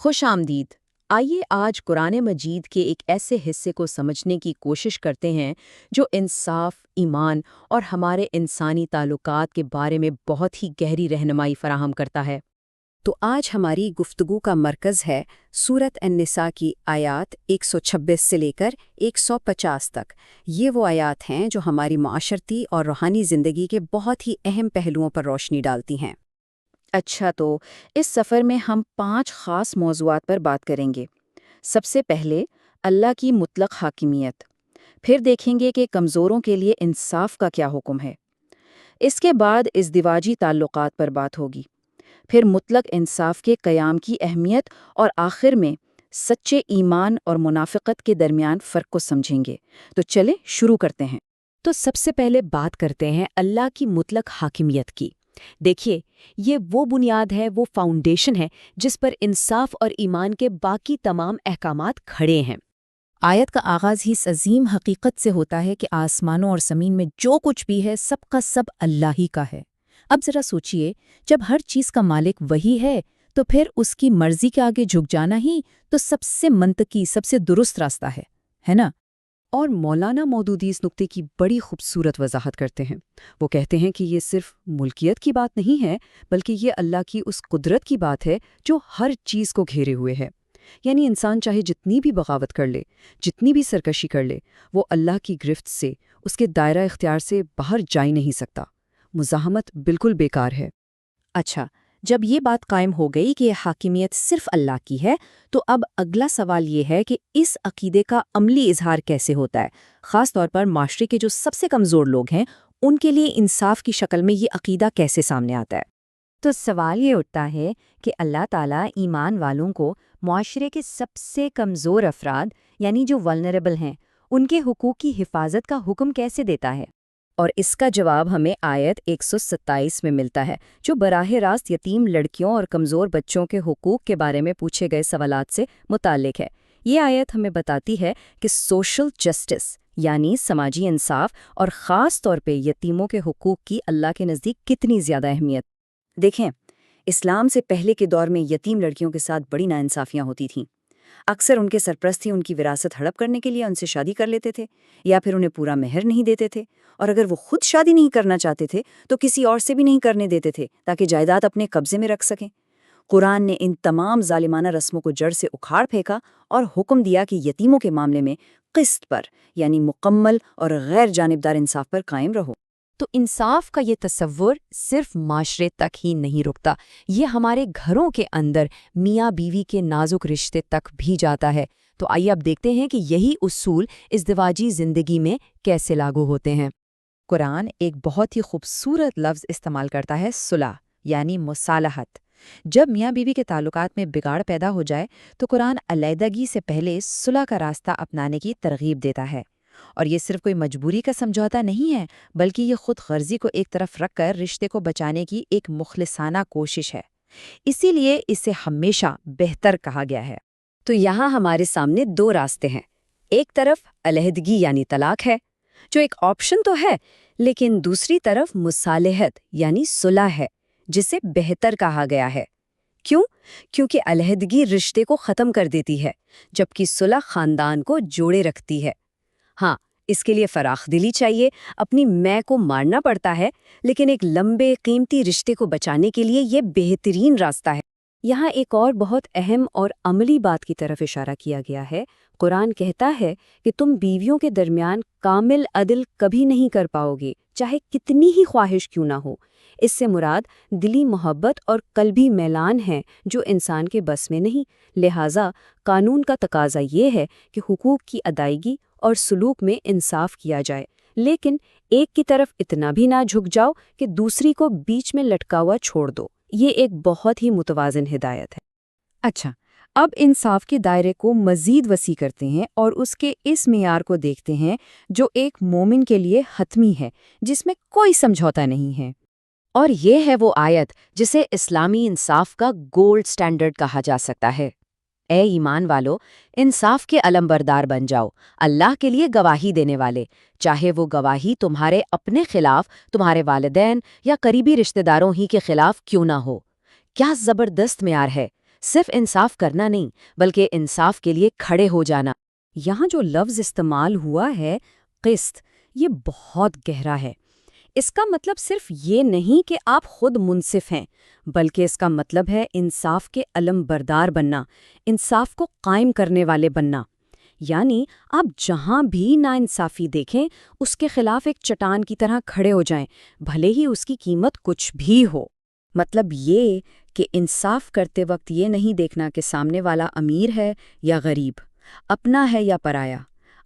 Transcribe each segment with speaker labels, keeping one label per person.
Speaker 1: خوش آمدید۔ آئیے آج قرآن مجید کے ایک ایسے حصے کو سمجھنے کی کوشش کرتے ہیں جو انصاف، ایمان اور ہمارے انسانی تعلقات کے بارے میں بہت ہی گہری رہنمائی فراہم کرتا ہے۔
Speaker 2: تو آج ہماری گفتگو کا مرکز ہے سورۃ النساء کی آیات 126 سے لے کر 150 تک۔ یہ وہ آیات ہیں جو ہماری معاشرتی اور روحانی زندگی کے بہت ہی اہم پہلوؤں پر روشنی ڈالتی ہیں۔
Speaker 1: اچھا، تو اس سفر میں ہم 5 خاص موضوعات پر بات کریں گے۔ سب سے پہلے اللہ کی مطلق حاکمیت، پھر دیکھیں گے کہ کمزوروں کے لیے انصاف کا کیا حکم ہے۔ اس کے بعد ازدواجی تعلقات پر بات ہوگی، پھر مطلق انصاف کے قیام کی اہمیت، اور آخر میں سچے ایمان اور منافقت کے درمیان فرق کو سمجھیں گے۔ تو چلیں شروع کرتے ہیں۔
Speaker 2: تو سب سے پہلے بات کرتے ہیں اللہ کی مطلق حاکمیت کی۔ دیکھیے، یہ وہ بنیاد ہے، وہ فاؤنڈیشن ہے جس پر انصاف اور ایمان کے باقی تمام احکامات کھڑے ہیں۔
Speaker 3: آیت کا آغاز ہی اس عظیم حقیقت سے ہوتا ہے کہ آسمانوں اور زمین میں جو کچھ بھی ہے سب کا سب اللہ ہی کا ہے۔ اب ذرا سوچئے، جب ہر چیز کا مالک وہی ہے تو پھر اس کی مرضی کے آگے جھک جانا ہی تو سب سے منطقی، سب سے درست راستہ ہے نا؟
Speaker 2: اور مولانا مودودی اس نقطے کی بڑی خوبصورت وضاحت کرتے ہیں۔ وہ کہتے ہیں کہ یہ صرف ملکیت کی بات نہیں ہے، بلکہ یہ اللہ کی اس قدرت کی بات ہے جو ہر چیز کو گھیرے ہوئے ہے۔ یعنی انسان چاہے جتنی بھی بغاوت کر لے، جتنی بھی سرکشی کر لے، وہ اللہ کی گرفت سے، اس کے دائرہ اختیار سے باہر جا ہی نہیں سکتا۔ مزاحمت بالکل بیکار ہے۔
Speaker 3: اچھا، جب یہ بات قائم ہو گئی کہ حاکمیت صرف اللہ کی ہے، تو اب اگلا سوال یہ ہے کہ اس عقیدے کا عملی اظہار کیسے ہوتا ہے؟ خاص طور پر معاشرے کے جو سب سے کمزور لوگ ہیں، ان کے لیے انصاف کی شکل میں یہ عقیدہ کیسے سامنے آتا ہے؟
Speaker 4: تو سوال یہ اٹھتا ہے کہ اللہ تعالیٰ ایمان والوں کو معاشرے کے سب سے کمزور افراد، یعنی جو ولنریبل ہیں، ان کے حقوق کی حفاظت کا حکم کیسے دیتا ہے؟
Speaker 2: اور اس کا جواب ہمیں آیت 127 میں ملتا ہے، جو براہ راست یتیم لڑکیوں اور کمزور بچوں کے حقوق کے بارے میں پوچھے گئے سوالات سے متعلق ہے۔ یہ آیت ہمیں بتاتی ہے کہ سوشل جسٹس یعنی سماجی انصاف اور خاص طور پہ یتیموں کے حقوق کی اللہ کے نزدیک کتنی زیادہ اہمیت۔ دیکھیں، اسلام سے پہلے کے دور میں یتیم لڑکیوں کے ساتھ بڑی ناانصافیاں ہوتی تھیں۔ اکثر ان کے سرپرست ہی ان کی وراثت ہڑپ کرنے کے لیے ان سے شادی کر لیتے تھے، یا پھر انہیں پورا مہر نہیں دیتے تھے، اور اگر وہ خود شادی نہیں کرنا چاہتے تھے تو کسی اور سے بھی نہیں کرنے دیتے تھے تاکہ جائیداد اپنے قبضے میں رکھ سکیں۔ قرآن نے ان تمام ظالمانہ رسموں کو جڑ سے اکھاڑ پھینکا اور حکم دیا کہ یتیموں کے معاملے میں قسط پر، یعنی مکمل اور غیر جانبدار انصاف پر قائم رہو۔
Speaker 3: تو انصاف کا یہ تصور صرف معاشرے تک ہی نہیں رکتا، یہ ہمارے گھروں کے اندر میاں بیوی کے نازک رشتے تک بھی جاتا ہے۔ تو آئیے اب دیکھتے ہیں کہ یہی اصول ازدواجی زندگی میں کیسے لاگو ہوتے ہیں۔
Speaker 1: قرآن ایک بہت ہی خوبصورت لفظ استعمال کرتا ہے، صلح یعنی مصالحت۔ جب میاں بیوی کے تعلقات میں بگاڑ پیدا ہو جائے تو قرآن علیحدگی سے پہلے صلح کا راستہ اپنانے کی ترغیب دیتا ہے۔ اور یہ صرف کوئی مجبوری کا سمجھوتا نہیں ہے، بلکہ یہ خود غرضی کو ایک طرف رکھ کر رشتے کو بچانے کی ایک مخلصانہ کوشش ہے۔ اسی لیے اسے ہمیشہ بہتر کہا گیا ہے۔
Speaker 2: تو یہاں ہمارے سامنے 2 راستے ہیں۔ ایک طرف علیحدگی یعنی طلاق ہے، جو ایک آپشن تو ہے، لیکن دوسری طرف مصالحت یعنی صلح ہے، جسے بہتر کہا گیا ہے۔ کیوں؟ کیونکہ علیحدگی رشتے کو ختم کر دیتی ہے، جبکہ صلح خاندان کو جوڑے رکھتی ہے۔ ہاں، اس کے لیے فراخ دلی چاہیے، اپنی میں کو مارنا پڑتا ہے، لیکن ایک لمبے قیمتی رشتے کو بچانے کے لیے یہ بہترین راستہ ہے۔ یہاں ایک اور بہت اہم اور عملی بات کی طرف اشارہ کیا گیا ہے۔ قرآن کہتا ہے کہ تم بیویوں کے درمیان کامل عدل کبھی نہیں کر پاؤ گے، چاہے کتنی ہی خواہش کیوں نہ ہو۔ اس سے مراد دلی محبت اور قلبی میلان ہیں جو انسان کے بس میں نہیں۔ لہٰذا قانون کا تقاضا یہ ہے کہ حقوق کی ادائیگی اور سلوک میں انصاف کیا جائے، لیکن ایک کی طرف اتنا بھی نہ جھک جاؤ کہ دوسری کو بیچ میں لٹکا ہوا چھوڑ دو۔ یہ ایک بہت ہی متوازن ہدایت ہے۔
Speaker 1: اچھا، اب انصاف کے دائرے کو مزید وسیع کرتے ہیں اور اس کے اس معیار کو دیکھتے ہیں جو ایک مومن کے لیے حتمی ہے، جس میں کوئی سمجھوتا نہیں ہے۔
Speaker 2: اور یہ ہے وہ آیت جسے اسلامی انصاف کا گولڈ سٹینڈرڈ کہا جا سکتا ہے۔ اے ایمان والو، انصاف کے علمبردار بن جاؤ، اللہ کے لیے گواہی دینے والے، چاہے وہ گواہی تمہارے اپنے خلاف، تمہارے والدین یا قریبی رشتہ داروں ہی کے خلاف کیوں نہ ہو۔ کیا زبردست معیار ہے! صرف انصاف کرنا نہیں بلکہ انصاف کے لیے کھڑے ہو جانا۔ یہاں جو لفظ استعمال ہوا ہے قسط، یہ بہت گہرا ہے۔ اس کا مطلب صرف یہ نہیں کہ آپ خود منصف ہیں، بلکہ اس کا مطلب ہے انصاف کے علم بردار بننا، انصاف کو قائم کرنے والے بننا۔ یعنی آپ جہاں بھی ناانصافی دیکھیں اس کے خلاف ایک چٹان کی طرح کھڑے ہو جائیں، بھلے ہی اس کی قیمت کچھ بھی ہو۔
Speaker 1: مطلب یہ کہ انصاف کرتے وقت یہ نہیں دیکھنا کہ سامنے والا امیر ہے یا غریب، اپنا ہے یا پرایا۔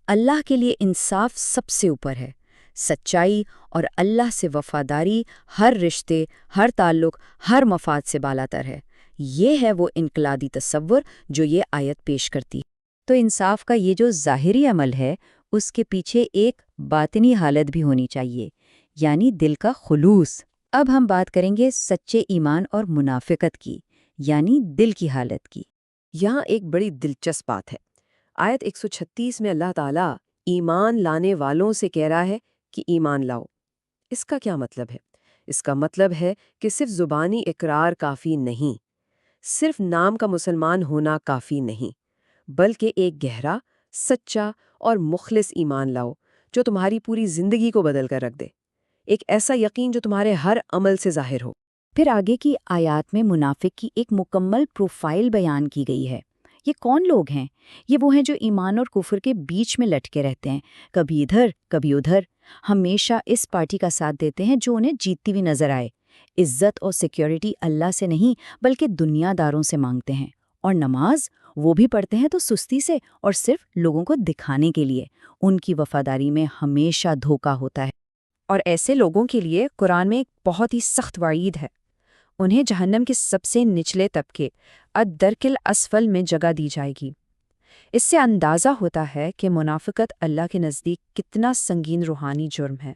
Speaker 1: اللہ کے لیے انصاف سب سے اوپر ہے۔ سچائی اور اللہ سے وفاداری ہر رشتے، ہر تعلق، ہر مفاد سے بالاتر ہے۔ یہ ہے وہ انقلابی تصور جو یہ آیت پیش کرتی۔
Speaker 4: تو انصاف کا یہ جو ظاہری عمل ہے اس کے پیچھے ایک باطنی حالت بھی ہونی چاہیے، یعنی دل کا خلوص۔ اب ہم بات کریں گے سچے ایمان اور منافقت کی، یعنی دل کی حالت کی۔
Speaker 5: یہاں ایک بڑی دلچسپ بات ہے۔ آیت 136 میں اللہ تعالیٰ ایمان لانے والوں سے کہہ رہا ہے کہ ایمان لاؤ۔ اس کا کیا مطلب ہے؟ اس کا مطلب ہے کہ صرف زبانی اقرار کافی نہیں، صرف نام کا مسلمان ہونا کافی نہیں، بلکہ ایک گہرا، سچا اور مخلص ایمان لاؤ جو تمہاری پوری زندگی کو بدل کر رکھ دے، ایک ایسا یقین جو تمہارے ہر عمل سے ظاہر ہو۔
Speaker 4: پھر آگے کی آیات میں منافق کی ایک مکمل پروفائل بیان کی گئی ہے۔ یہ کون لوگ ہیں؟ یہ وہ ہیں جو ایمان اور کفر کے بیچ میں لٹکے رہتے ہیں، کبھی ادھر کبھی ادھر، ہمیشہ اس پارٹی کا ساتھ دیتے ہیں جو انہیں جیتتی ہوئی نظر آئے۔ عزت اور سیکیورٹی اللہ سے نہیں بلکہ دنیا داروں سے مانگتے ہیں، اور نماز وہ بھی پڑھتے ہیں تو سستی سے اور صرف لوگوں کو دکھانے کے لیے۔ ان کی وفاداری میں ہمیشہ دھوکہ ہوتا ہے۔ اور ایسے لوگوں کے لیے قرآن میں ایک بہت ہی سخت وعید ہے۔ انہیں جہنم کے سب سے نچلے طبقے الدرک الاسفل میں جگہ دی جائے گی۔ اس سے اندازہ ہوتا ہے کہ منافقت اللہ کے نزدیک کتنا سنگین روحانی جرم ہے۔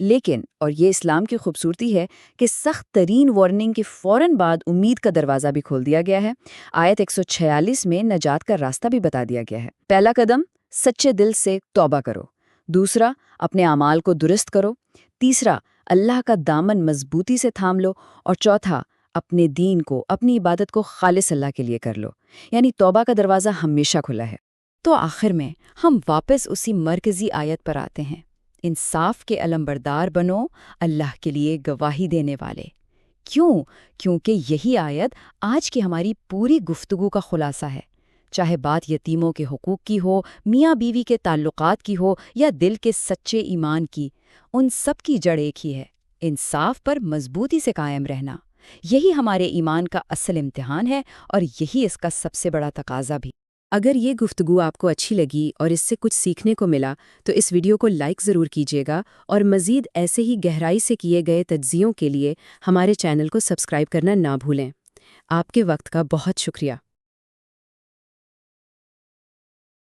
Speaker 1: لیکن، اور یہ اسلام کی خوبصورتی ہے کہ سخت ترین وارننگ کے فوراً بعد امید کا دروازہ بھی کھول دیا گیا ہے۔ آیت 146 میں نجات کا راستہ بھی بتا دیا گیا ہے۔ پہلا قدم، سچے دل سے توبہ کرو۔ دوسرا، اپنے اعمال کو درست کرو۔ تیسرا، اللہ کا دامن مضبوطی سے تھام لو۔ اور چوتھا، اپنے دین کو، اپنی عبادت کو خالص اللہ کے لیے کر لو۔ یعنی توبہ کا دروازہ ہمیشہ کھلا ہے۔ تو آخر میں ہم واپس اسی مرکزی آیت پر آتے ہیں، انصاف کے علمبردار بنو، اللہ کے لیے گواہی دینے والے۔ کیوں؟ کیونکہ یہی آیت آج کی ہماری پوری گفتگو کا خلاصہ ہے۔ چاہے بات یتیموں کے حقوق کی ہو، میاں بیوی کے تعلقات کی ہو، یا دل کے سچے ایمان کی، ان سب کی جڑ ایک ہی ہے، انصاف پر مضبوطی سے قائم رہنا۔ یہی ہمارے ایمان کا اصل امتحان ہے، اور یہی اس کا سب سے بڑا تقاضا بھی۔ اگر یہ گفتگو آپ کو اچھی لگی اور اس سے کچھ سیکھنے کو ملا تو اس ویڈیو کو لائک ضرور کیجیے گا، اور مزید ایسے ہی گہرائی سے کیے گئے تجزیوں کے لیے ہمارے چینل کو سبسکرائب کرنا نہ بھولیں۔ آپ کے وقت کا بہت شکریہ۔